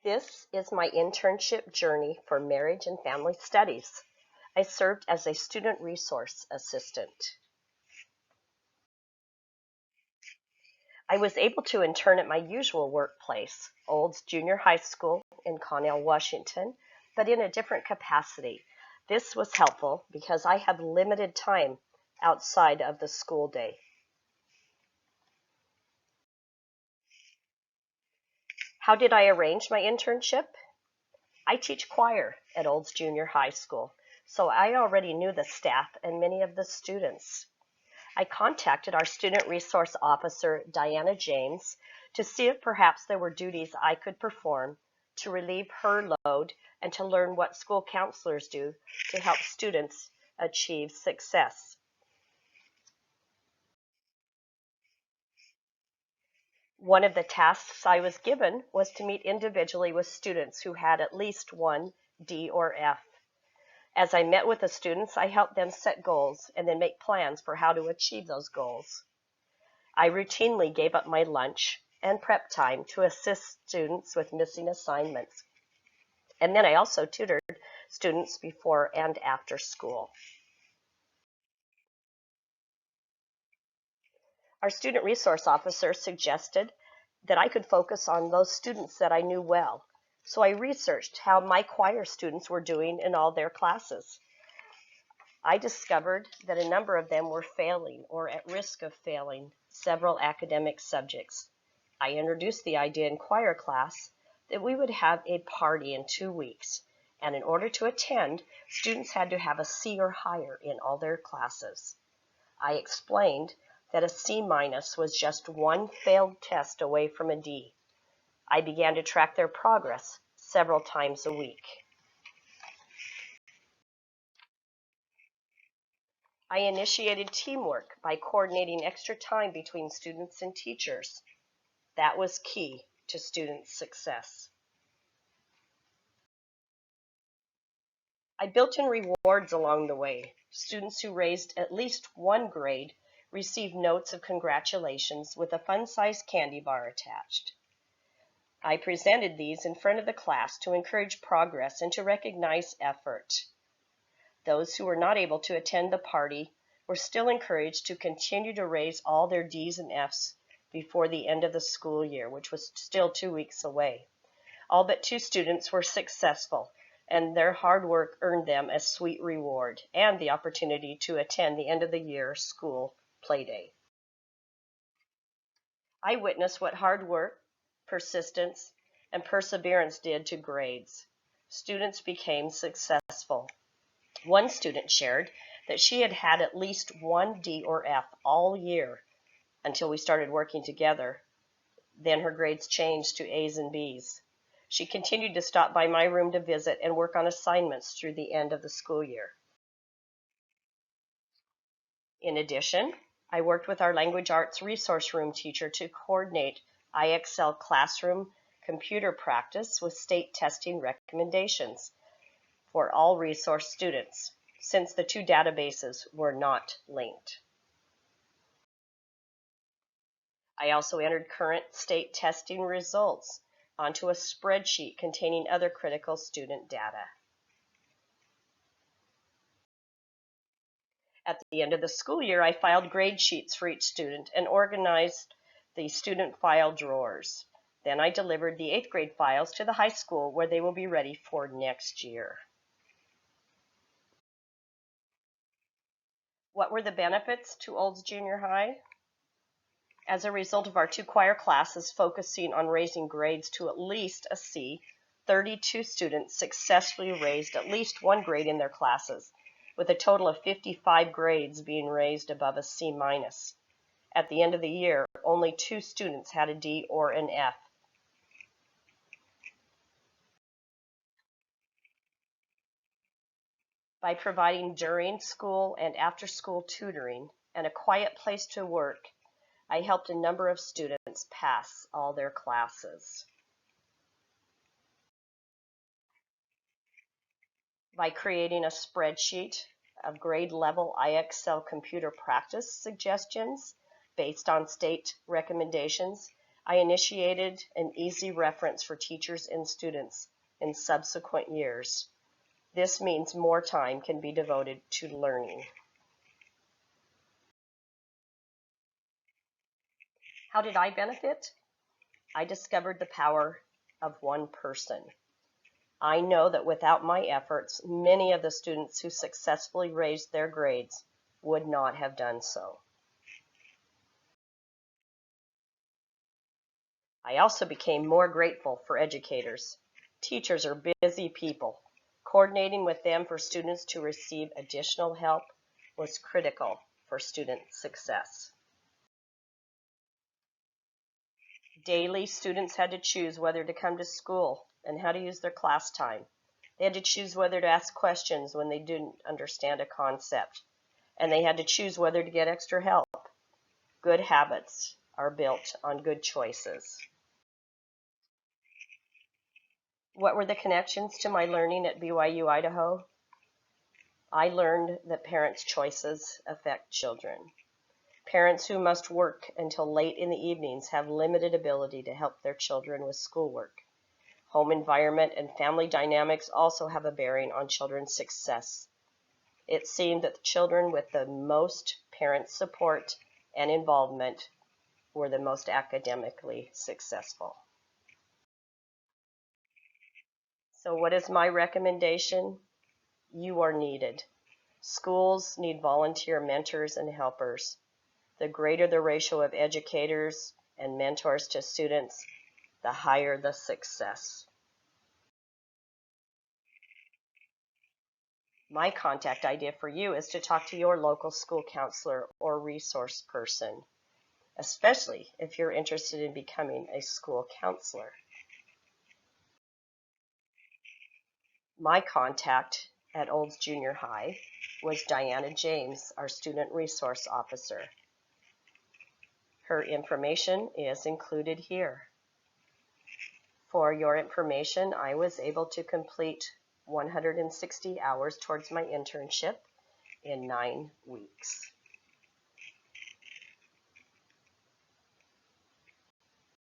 This is my internship journey for marriage and family studies. I served as a student resource assistant. I was able to intern at my usual workplace, Olds Junior High School in Connell, Washington, but in a different capacity. This was helpful because I have limited time outside of the school day. How did I arrange my internship? I teach choir at Olds Junior High School, so I already knew the staff and many of the students. I contacted our student resource officer, Diana James, to see if perhaps there were duties I could perform to relieve her load and to learn what school counselors do to help students achieve success. One of the tasks I was given was to meet individually with students who had at least one D or F. As I met with the students, I helped them set goals and then make plans for how to achieve those goals. I routinely gave up my lunch and prep time to assist students with missing assignments. And then I also tutored students before and after school. Our student resource officer suggested that I could focus on those students that I knew well. So I researched how my choir students were doing in all their classes. I discovered that a number of them were failing or at risk of failing several academic subjects. I introduced the idea in choir class that we would have a party in 2 weeks, and in order to attend, students had to have a C or higher in all their classes. I explained that a C- was just one failed test away from a D. I began to track their progress several times a week. I initiated teamwork by coordinating extra time between students and teachers. That was key to students' success. I built in rewards along the way. Students who raised at least one grade received notes of congratulations with a fun-sized candy bar attached. I presented these in front of the class to encourage progress and to recognize effort. Those who were not able to attend the party were still encouraged to continue to raise all their D's and F's before the end of the school year, which was still 2 weeks away. All but 2 students were successful, and their hard work earned them a sweet reward and the opportunity to attend the end of the year school play day. I witnessed what hard work, persistence, and perseverance did to grades. Students became successful. One student shared that she had had at least one D or F all year until we started working together. Then her grades changed to A's and B's. She continued to stop by my room to visit and work on assignments through the end of the school year. In addition, I worked with our language arts resource room teacher to coordinate IXL classroom computer practice with state testing recommendations for all resource students, since the 2 databases were not linked. I also entered current state testing results onto a spreadsheet containing other critical student data. At the end of the school year, I filed grade sheets for each student and organized the student file drawers. Then I delivered the 8th grade files to the high school where they will be ready for next year. What were the benefits to Olds Junior High? As a result of our 2 choir classes focusing on raising grades to at least a C, 32 students successfully raised at least 1 grade in their classes, with a total of 55 grades being raised above a C-. At the end of the year, only 2 students had a D or an F. By providing during school and after school tutoring and a quiet place to work, I helped a number of students pass all their classes. By creating a spreadsheet of grade level IXL computer practice suggestions based on state recommendations, I initiated an easy reference for teachers and students in subsequent years. This means more time can be devoted to learning. How did I benefit? I discovered the power of one person. I know that without my efforts, many of the students who successfully raised their grades would not have done so. I also became more grateful for educators. Teachers are busy people. Coordinating with them for students to receive additional help was critical for student success. Daily, students had to choose whether to come to school and how to use their class time. They had to choose whether to ask questions when they didn't understand a concept, and they had to choose whether to get extra help. Good habits are built on good choices. What were the connections to my learning at BYU Idaho? I learned that parents' choices affect children. Parents who must work until late in the evenings have limited ability to help their children with schoolwork. Home environment and family dynamics also have a bearing on children's success. It seemed that the children with the most parent support and involvement were the most academically successful. So what is my recommendation? You are needed. Schools need volunteer mentors and helpers. The greater the ratio of educators and mentors to students, the higher the success. My contact idea for you is to talk to your local school counselor or resource person, especially if you're interested in becoming a school counselor. My contact at Olds Junior High was Diana James, our student resource officer. Her information is included here. For your information, I was able to complete 160 hours towards my internship in 9 weeks.